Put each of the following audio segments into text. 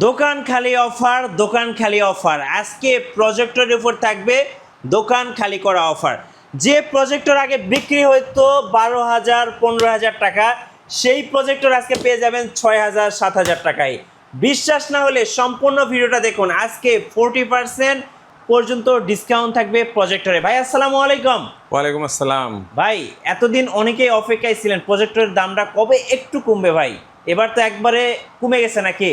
দোকান খালি অফার, দোকান খালি অফার। আজকে প্রজেক্টরের উপর থাকবে দোকান খালি করা অফার। যে প্রজেক্টর আগে বিক্রি হতো 12,000 15,000 টাকা, সেই প্রজেক্টর আজকে পেয়ে যাবেন 6,000 7,000 টাকায়। বিশ্বাস না হলে সম্পূর্ণ ভিডিওটা দেখুন। আজকে 40% পর্যন্ত ডিসকাউন্ট থাকবে প্রজেক্টরে। ভাই আসসালামু আলাইকুম। ওয়ালাইকুম আসসালাম। ভাই এতদিন অনেকেই অপেক্ষায় ছিলেন প্রজেক্টরের দামটা কবে একটু কমবে ভাই, এবার তো একবারে কমে গেছে নাকি?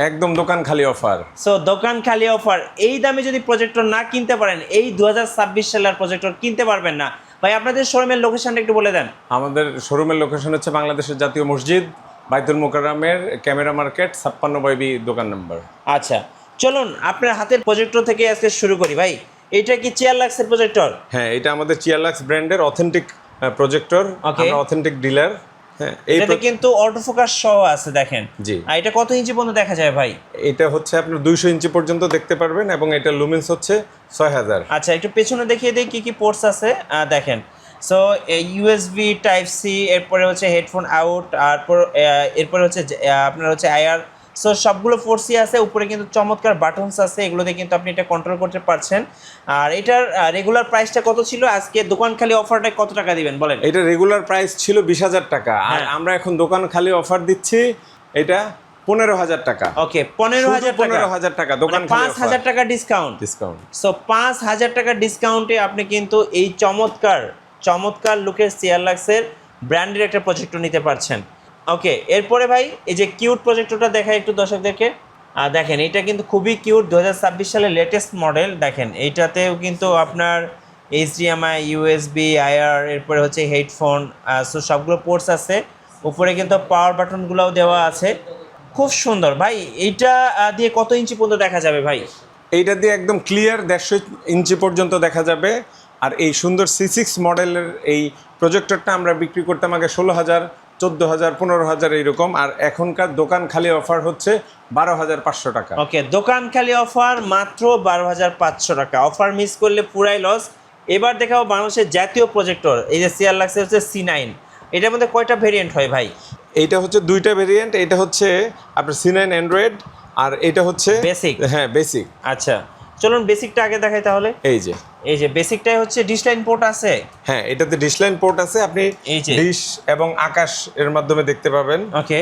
একদম দোকান খালি অফার। সো দোকান খালি অফার। এই দামে যদি প্রজেক্টর না কিনতে পারেন, এই 2026 সালের প্রজেক্টর কিনতে পারবেন না। ভাই আপনাদের শোরুমের লোকেশনটা একটু বলে দেন। আমাদের শোরুমের লোকেশন হচ্ছে বাংলাদেশের জাতীয় মসজিদ, বাইতুল মোকাররমের ক্যামেরা মার্কেট 56/B দোকান নাম্বার। আচ্ছা চলুন আপনার হাতের প্রজেক্টর থেকে আজকে শুরু করি। ভাই এটা কি চিয়ারলাক্সের প্রজেক্টর? হ্যাঁ, এটা আমাদের চিয়ারলাক্স ব্র্যান্ডের অথেন্টিক প্রজেক্টর। আমরা অথেন্টিক ডিলার। হ্যাঁ, এটাতে কিন্তু অটো ফোকাস সহ আছে দেখেন। জি। আর এটা কত ইঞ্চি পর্যন্ত দেখা যায় ভাই? এটা হচ্ছে আপনার 200 ইঞ্চি পর্যন্ত দেখতে পারবেন এবং এটা লুমেন্স হচ্ছে 6000। আচ্ছা একটু পেছনে দেখিয়ে দিই কি কি পোর্টস আছে। দেখেন, সো ইউএসবি টাইপ সি, এরপরে হচ্ছে হেডফোন আউট, এরপরে হচ্ছে আপনার হচ্ছে আইআর। সো সবগুলো পোর্টসই আছে। উপরে কিন্তু চমৎকার বাটনস আছে, এগুলোতে কিন্তু আপনি এটা কন্ট্রোল করতে পারছেন। আর এটার রেগুলার প্রাইসটা কত ছিল? আজকে দোকান খালি অফারটা কত টাকা দিবেন বলেন? এটা রেগুলার প্রাইস ছিল 20,000 টাকা, আর আমরা এখন দোকান খালি অফার দিচ্ছি এটা 15,000 টাকা। ওকে 15,000 টাকা। 15,000 টাকা দোকান খালি অফার। 5,000 টাকা ডিসকাউন্ট। সো 5,000 টাকা ডিসকাউন্টে আপনি কিন্তু এই চমৎকার লুকের চিয়ারলাক্সের ব্র্যান্ডের একটা প্রজেক্টর নিতে পারছেন। ওকে এরপরে ভাই এই যে কিউট প্রজেক্টরটা দেখাই একটু দর্শকদেরকে। দেখেন এটা কিন্তু খুবই কিউট, 2026 সালের লেটেস্ট মডেল। দেখেন এইটাতেও কিন্তু আপনার এইচডিএমআই, ইউএসবি, আইআর, এরপরে হচ্ছে হেডফোন, সো সবগুলো পোর্টস আছে। উপরে কিন্তু পাওয়ার বাটনগুলোও দেওয়া আছে। খুব সুন্দর ভাই। এইটা দিয়ে কত ইঞ্চি পর্যন্ত দেখা যাবে ভাই? এইটা দিয়ে একদম ক্লিয়ার 150 ইঞ্চি পর্যন্ত দেখা যাবে। আর এই সুন্দর C6 মডেলের এই প্রজেক্টরটা আমরা বিক্রি করতাম আগে 16,000, 14,000, 15,000 এইরকম। আর এখনকার দোকান খালি অফার হচ্ছে 12,500 টাকা। ওকে দোকান খালি অফার মাত্র 12,500 টাকা। অফার মিস করলে পুরাই লস। এবার দেখাবো বাংলাদেশের জাতীয় প্রজেক্টর, এই যে চিয়ারলাক্সের হচ্ছে C9। এটার মধ্যে কয়টা ভেরিয়েন্ট হয় ভাই? এইটা হচ্ছে দুইটা ভেরিয়েন্ট। এটা হচ্ছে আপনার C9 অ্যান্ড্রয়েড, আর এটা হচ্ছে বেসিক। হ্যাঁ বেসিক। আচ্ছা চলুন বেসিকটা আগে দেখাই তাহলে। এই যে বেসিকটাই হচ্ছে ডিশ লাইন পোর্ট আছে। হ্যাঁ, এটাতে ডিশ লাইন পোর্ট আছে। আপনি ডিশ এবং আকাশ এর মাধ্যমে দেখতে পাবেন। ওকে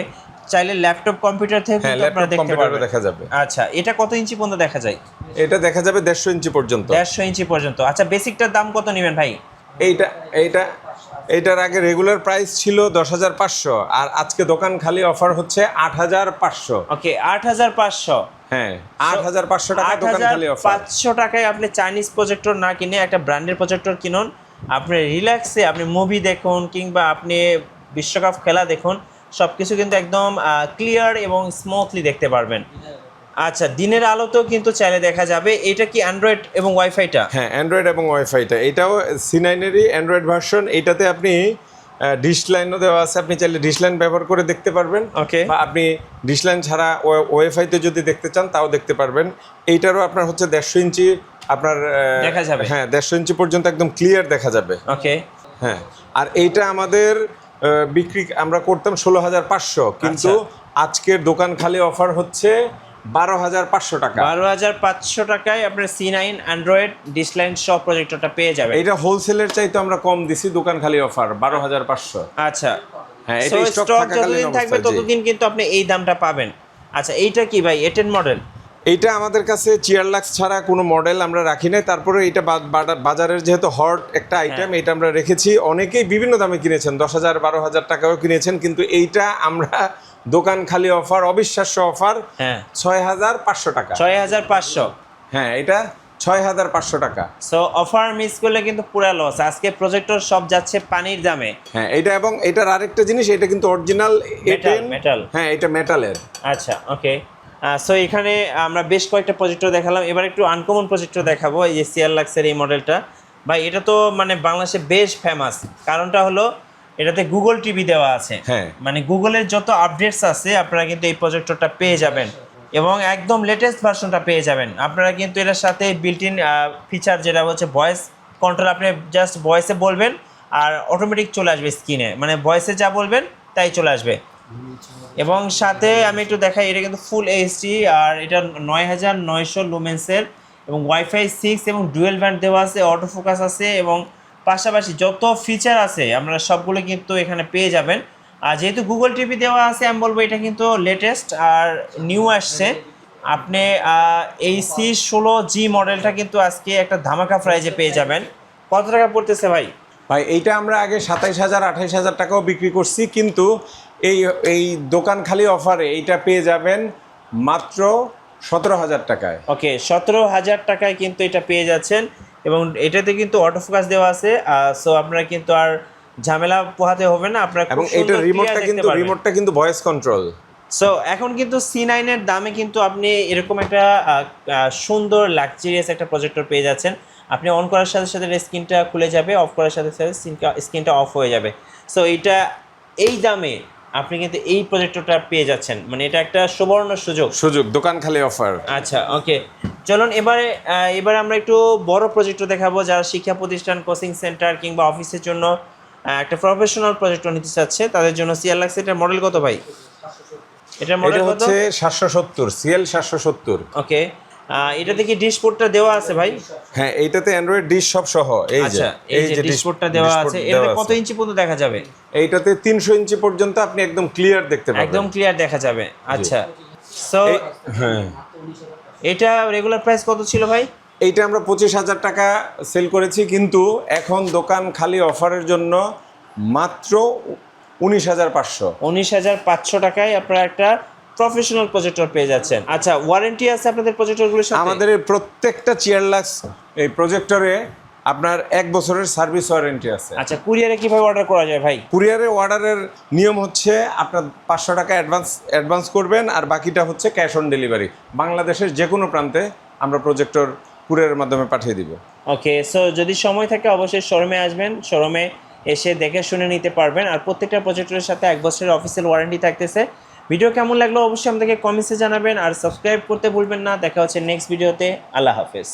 চাইলে ল্যাপটপ কম্পিউটার থেকে হ্যাঁ, ল্যাপটপ কম্পিউটারে দেখা যাবে। আচ্ছা এটা কত ইঞ্চি পর্যন্ত দেখা যায়? এটা দেখা যাবে 150 ইঞ্চি পর্যন্ত। 150 ইঞ্চি পর্যন্ত। আচ্ছা বেসিকটার দাম কত নেবেন ভাই? এইটার আগে রেগুলার প্রাইস ছিল 10,500, আর আজকে দোকান খালি অফার হচ্ছে 8,500। ওকে 8,500। হ্যাঁ 8,500 টাকা দোকান খালি অফার। 8,500 টাকায় আপনি চাইনিজ প্রজেক্টর না কিনে একটা ব্র্যান্ডের প্রজেক্টর কিনুন। আপনি রিল্যাক্সে আপনি মুভি দেখুন কিংবা আপনি বিশ্বকাপ খেলা দেখুন, সব কিছু কিন্তু একদম ক্লিয়ার এবং স্মুথলি দেখতে পারবেন। আচ্ছা দিনের আলোতেও কিন্তু চাইলে দেখা যাবে। এটা কি অ্যান্ড্রয়েড এবং ওয়াইফাইটা? হ্যাঁ অ্যান্ড্রয়েড এবং ওয়াইফাইটা। এটাও C9-এরই অ্যান্ড্রয়েড ভার্সন। এটাতে আপনি ডিশ লাইনও দেওয়া আছে, আপনি চাইলে ডিশ লাইন ব্যবহার করে দেখতে পারবেন। ওকে বা আপনি ডিশ লাইন ছাড়া ওয়াইফাইতে যদি দেখতে চান তাও দেখতে পারবেন। এইটারও আপনার হচ্ছে 150 ইঞ্চি আপনার দেখা যাবে। হ্যাঁ 150 ইঞ্চি পর্যন্ত একদম ক্লিয়ার দেখা যাবে। ওকে হ্যাঁ, আর এইটা আমাদের বিক্রি আমরা করতাম 16,500, কিন্তু আজকের দোকান খালি অফার হচ্ছে 12,500 টাকা। 12,500 টাকায় আপনার C9 অ্যান্ড্রয়েড ডিশ লাইন সব প্রজেক্টরটা পেয়ে যাবে। এটা হোলসেলের চাইতে আমরা কম দিছি দোকান খালি অফার 12,500। আচ্ছা হ্যাঁ, এটা স্টক যতদিন থাকবে ততদিন কিন্তু আপনি এই দামটা পাবেন। আচ্ছা এইটা কি ভাই A10 মডেল? এইটা আমাদের কাছে চিয়ারলাক্স ছাড়া কোনো মডেল আমরা রাখি নাই। তারপরে এটা বাজারের যেহেতু হট একটা আইটেম, এটা আমরা রেখেছি। অনেকেই বিভিন্ন দামে কিনেছেন, 10,000 12,000 টাকাও কিনেছেন, কিন্তু এইটা আমরা দোকান খালি অফার, অবিশ্বাস্য অফার, হ্যাঁ 6,500 টাকা। 6,500। হ্যাঁ এটা 6,500 টাকা। সো অফার মিস করলে কিন্তু পুরো লস। আজকে প্রজেক্টর সব যাচ্ছে পানির দামে। হ্যাঁ এটা, এবং এটার আরেকটা জিনিস, এটা কিন্তু অরিজিনাল মেটাল। হ্যাঁ এটা মেটালের। আচ্ছা ওকে। সো এখানে আমরা বেশ কয়েকটা প্রজেক্টর দেখালাম, এবার একটু আনকমন প্রজেক্টর দেখাবো। এই যে চিয়ারলাক্সের এই মডেলটা ভাই, এটা তো মানে বাংলাদেশে বেশ ফেমাস। কারণটা হলো এটাতে গুগল টিভি দেওয়া আছে। হ্যাঁ মানে গুগলের যত আপডেটস আছে আপনারা কিন্তু এই প্রজেক্টরটা পেয়ে যাবেন এবং একদম লেটেস্ট ভার্সনটা পেয়ে যাবেন। আপনারা কিন্তু এটার সাথে বিল্ট ইন ফিচার যেটা হচ্ছে ভয়েস কন্ট্রোল, আপনি জাস্ট ভয়েসে বলবেন আর অটোমেটিক চলে আসবে স্ক্রিনে, মানে ভয়েসে যা বলবেন তাই চলে আসবে। এবং সাথে আমি একটু দেখাই, এটা কিন্তু ফুল এইচডি আর এটা 9900 লুমেন্সের এবং ওয়াইফাই 6 এবং ডুয়েল ব্যান্ড দেওয়া আছে, অটো ফোকাস আছে এবং পাশাপাশি যত ফিচার আছে আমরা সবগুলো কিন্তু এখানে পেয়ে যাবেন। আর যেহেতু গুগল টিভি দেওয়া আছে আমি বলবো এটা কিন্তু লেটেস্ট আর নিউ আসছে। আপনি এই C16G মডেলটা কিন্তু আজকে একটা ধামাকা প্রাইজে পেয়ে যাবেন। কত টাকা পড়তেছে ভাই? ভাই এইটা আমরা আগে 27,000 28,000 টাকাও বিক্রি করছি, কিন্তু এই এই দোকান খালি অফারে এইটা পেয়ে যাবেন মাত্র 17,000 টাকায়। ওকে, 17,000 টাকায় কিন্তু এটা পেয়ে যাচ্ছেন এবং এটাতে কিন্তু অটো ফোকাস দেওয়া আছে। সো আপনারা কিন্তু আর ঝামেলা পোহাতে হবে না, আপনারা এবং এইটার রিমোটটা কিন্তু ভয়েস কন্ট্রোল। সো এখন কিন্তু C9 এর দামে কিন্তু আপনি এরকম একটা সুন্দর লাক্সারিয়াস একটা প্রজেক্টর পেয়ে যাচ্ছেন। আপনি অন করার সাথে সাথে স্ক্রিনটা খুলে যাবে, অফ করার সাথে সাথে স্ক্রিনটা অফ হয়ে যাবে। সো এইটা এই দামে আপনি কিন্তু এই প্রজেক্টরটা পেয়ে যাচ্ছেন, মানে এটা একটা সুবর্ণ সুযোগ দোকান খালি অফার। আচ্ছা ওকে, চলুন এবারে আমরা একটু বড় প্রজেক্টর দেখাবো যারা শিক্ষা প্রতিষ্ঠান, কোচিং সেন্টার কিংবা অফিসের জন্য একটা প্রফেশনাল প্রজেক্টর নিতে চাচ্ছে তাদের জন্য CLX এটার মডেল কত ভাই? এটার মডেল কত? হচ্ছে 770 CL 770। ওকে, এটাতে কি ডিশ পোর্টটা দেওয়া আছে ভাই? হ্যাঁ, এইটাতে অ্যান্ড্রয়েড ডিশ সব সহ। আচ্ছা, এই যে ডিশ পোর্টটা দেওয়া আছে, এটা কত ইঞ্চি পর্যন্ত দেখা যাবে? এইটাতে 300 ইঞ্চি পর্যন্ত আপনি একদম ক্লিয়ার দেখতে পাবেন। একদম ক্লিয়ার দেখা যাবে। আচ্ছা, সো হ্যাঁ, এটা রেগুলার প্রাইস কত ছিল ভাই? এইটা আমরা 25,000 টাকা সেল করেছি, কিন্তু এখন দোকান খালি অফারের জন্য মাত্র 19,500। 19,500 টাকায় আপনারা একটা প্রফেশনাল প্রজেক্টর পেয়ে যাচ্ছেন। আচ্ছা, ওয়ারেন্টি আছে আপনাদের প্রজেক্টরগুলোর সাথে? আমাদের এই প্রত্যেকটা চিয়ারলাক্স এই প্রজেক্টরে আপনার 1 বছরের সার্ভিস ওয়ারেন্টি আছে। আচ্ছা, কুরিয়ারে কিভাবে অর্ডার করা যায় ভাই? কুরিয়ারে অর্ডারের নিয়ম হচ্ছে আপনার 500 টাকা অ্যাডভান্স করবেন আর বাকিটা হচ্ছে ক্যাশ অন ডেলিভারি। বাংলাদেশের যে কোনো প্রান্তে আমরা প্রজেক্টর কুরিয়ারের মাধ্যমে পাঠিয়ে দিব। ওকে, সো যদি সময় থাকে অবশ্যই শোরুমে আসবেন, শোরুমে এসে দেখে শুনে নিতে পারবেন। আর প্রত্যেকটা প্রজেক্টরের সাথে 1 বছরের অফিসিয়াল ওয়ারেন্টি থাকতেছে। ভিডিও কেমন লাগলো অবশ্যই আমাদেরকে কমেন্টসে জানাবেন আর সাবস্ক্রাইব করতে ভুলবেন না। দেখা হচ্ছে নেক্সট ভিডিওতে। আল্লাহ হাফেজ।